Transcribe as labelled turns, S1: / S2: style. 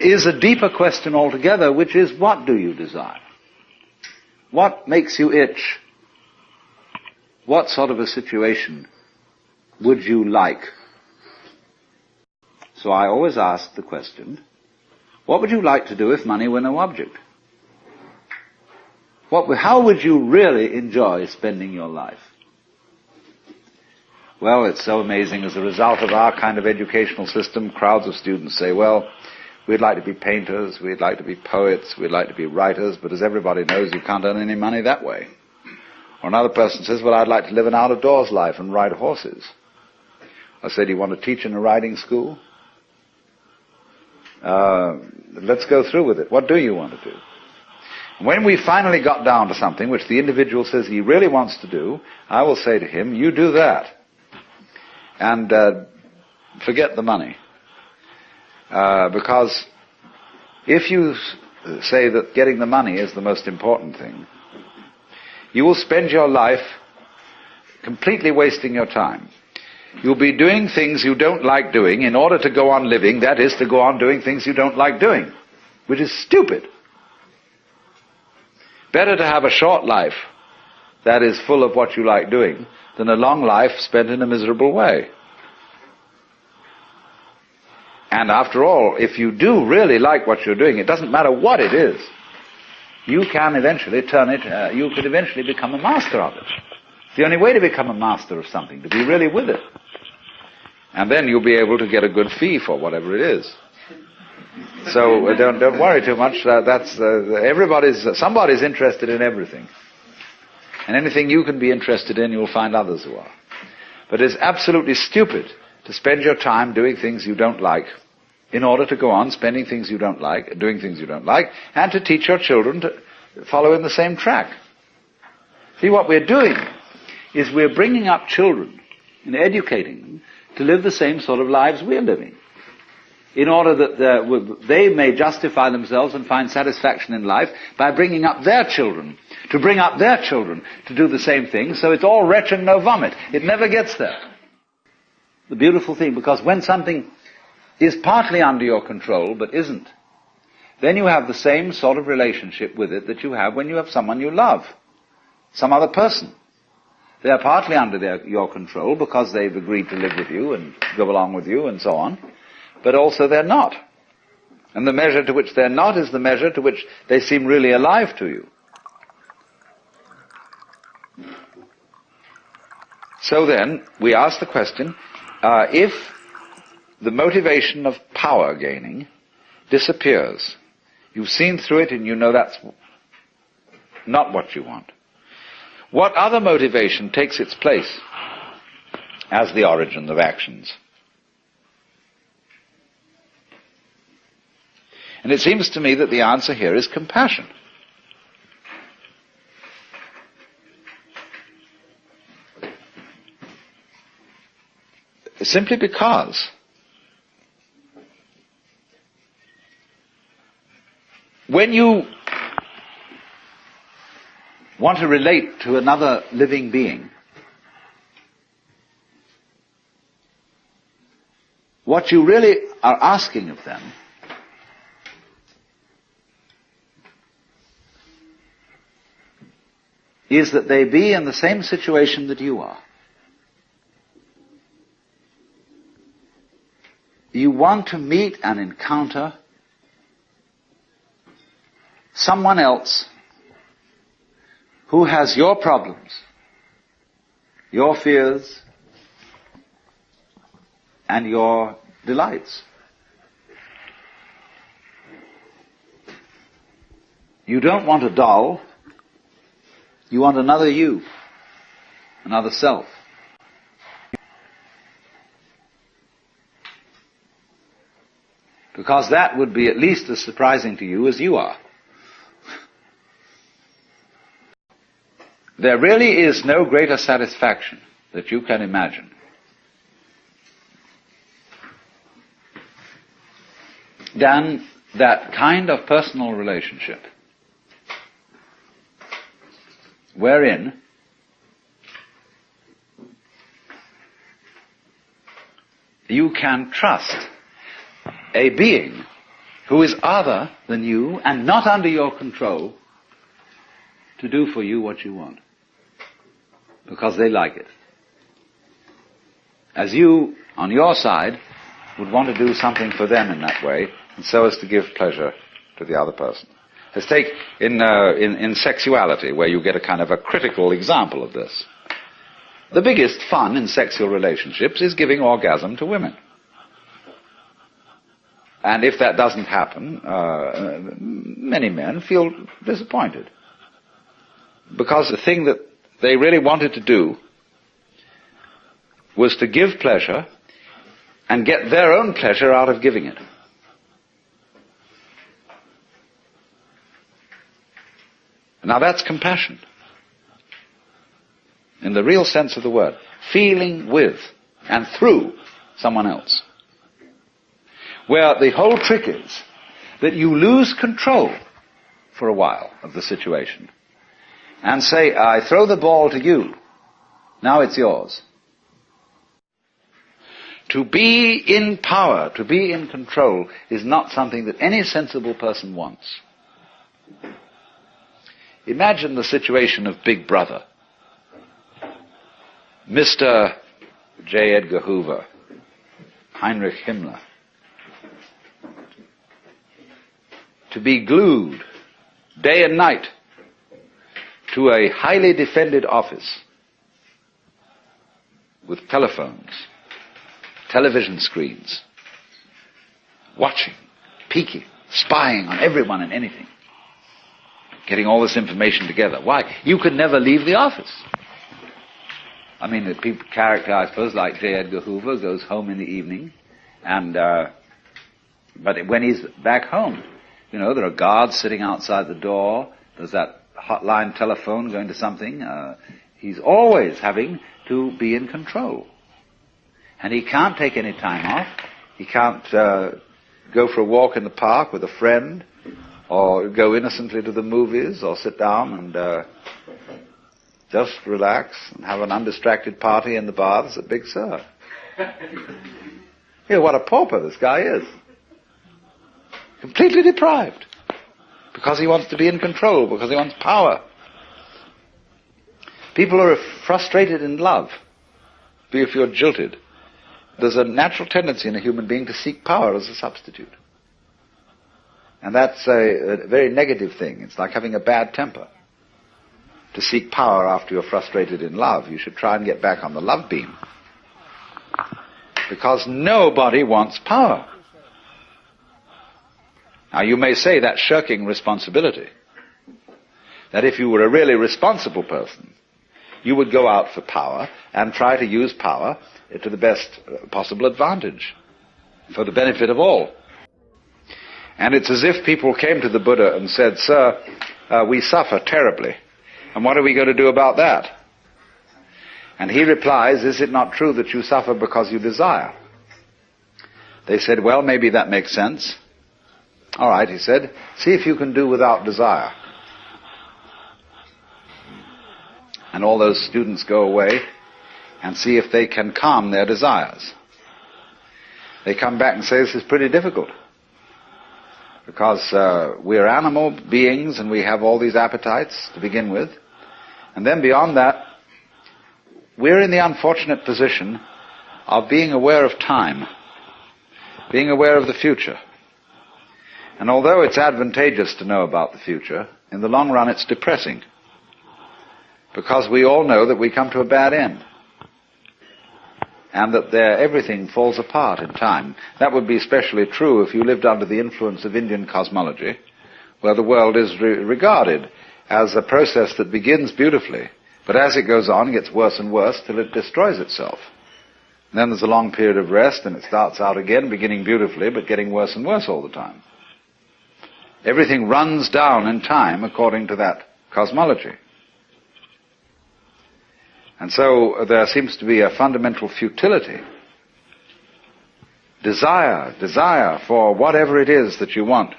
S1: is a deeper question altogether, which is, what do you desire? What makes you itch? What sort of a situation would you like? So I always ask the question, what would you like to do if money were no object? How would you really enjoy spending your life? Well, it's so amazing. As a result of our kind of educational system, crowds of students say, well, we'd like to be painters, we'd like to be poets, we'd like to be writers, but as everybody knows, you can't earn any money that way. Or another person says, well, I'd like to live an out-of-doors life and ride horses. I said, do you want to teach in a riding school? Let's go through with it. What do you want to do? When we finally got down to something which the individual says he really wants to do, I will say to him, you do that. And forget the money. Because if you say that getting the money is the most important thing, you will spend your life completely wasting your time. You'll be doing things you don't like doing in order to go on living, that is, to go on doing things you don't like doing, which is stupid. Better to have a short life that is full of what you like doing than a long life spent in a miserable way. And after all, if you do really like what you're doing, it doesn't matter what it is, you can eventually you could eventually become a master of it. It's the only way to become a master of something, to be really with it. And then you'll be able to get a good fee for whatever it is. So don't worry too much. Somebody's interested in everything. And anything you can be interested in, you'll find others who are. But it's absolutely stupid to spend your time doing things you don't like in order to go on spending things you don't like, doing things you don't like, and to teach your children to follow in the same track. See, what we're doing is we're bringing up children and educating them to live the same sort of lives we're living, in order that they may justify themselves and find satisfaction in life by bringing up their children, to bring up their children to do the same thing, so it's all wretch and no vomit. It never gets there. The beautiful thing, because when something is partly under your control but isn't, then you have the same sort of relationship with it that you have when you have someone you love, some other person. They are partly under your control because they've agreed to live with you and go along with you and so on, but also they're not. And the measure to which they're not is the measure to which they seem really alive to you. So then, we ask the question, if the motivation of power gaining disappears, you've seen through it and you know that's not what you want, what other motivation takes its place as the origin of actions? And it seems to me that the answer here is compassion. Simply because when you want to relate to another living being, what you really are asking of them is that they be in the same situation that you are. You want to meet and encounter someone else who has your problems, your fears, and your delights. You don't want a doll, you want another you, another self. Because that would be at least as surprising to you as you are. There really is no greater satisfaction that you can imagine than that kind of personal relationship wherein you can trust a being who is other than you and not under your control to do for you what you want, because they like it. As you, on your side, would want to do something for them in that way, and so as to give pleasure to the other person. Let's take in sexuality, where you get a kind of a critical example of this. The biggest fun in sexual relationships is giving orgasm to women. And if that doesn't happen, many men feel disappointed. Because the thing that they really wanted to do was to give pleasure and get their own pleasure out of giving it. Now that's compassion, in the real sense of the word. Feeling with and through someone else. Where the whole trick is that you lose control for a while of the situation and say, I throw the ball to you, now it's yours. To be in power, to be in control, is not something that any sensible person wants. Imagine the situation of Big Brother. Mr. J. Edgar Hoover, Heinrich Himmler, to be glued day and night to a highly defended office with telephones, television screens, watching, peeking, spying on everyone and anything, getting all this information together. Why? You could never leave the office. I mean, the people, character, I suppose, like J. Edgar Hoover, goes home in the evening, and but when he's back home, you know, there are guards sitting outside the door. There's that hotline telephone going to something. He's always having to be in control. And he can't take any time off. He can't go for a walk in the park with a friend, or go innocently to the movies, or sit down and just relax and have an undistracted party in the baths at Big Sur. You know, what a pauper this guy is. Completely deprived. Because he wants to be in control, because he wants power. People are frustrated in love. If you're jilted, there's a natural tendency in a human being to seek power as a substitute. And that's a very negative thing. It's like having a bad temper. To seek power after you're frustrated in love, you should try and get back on the love beam. Because nobody wants power. Now you may say that's shirking responsibility. That if you were a really responsible person, you would go out for power and try to use power to the best possible advantage, for the benefit of all. And it's as if people came to the Buddha and said, Sir, we suffer terribly, and what are we going to do about that? And he replies, is it not true that you suffer because you desire? They said, well, maybe that makes sense. All right, he said, see if you can do without desire. And all those students go away and see if they can calm their desires. They come back and say, this is pretty difficult. Because we're animal beings and we have all these appetites to begin with. And then beyond that, we're in the unfortunate position of being aware of time, being aware of the future. And although it's advantageous to know about the future, in the long run it's depressing. Because we all know that we come to a bad end. And that everything falls apart in time. That would be especially true if you lived under the influence of Indian cosmology, where the world is regarded as a process that begins beautifully, but as it goes on, it gets worse and worse till it destroys itself. And then there's a long period of rest, and it starts out again, beginning beautifully, but getting worse and worse all the time. Everything runs down in time according to that cosmology. And so there seems to be a fundamental futility. Desire for whatever it is that you want.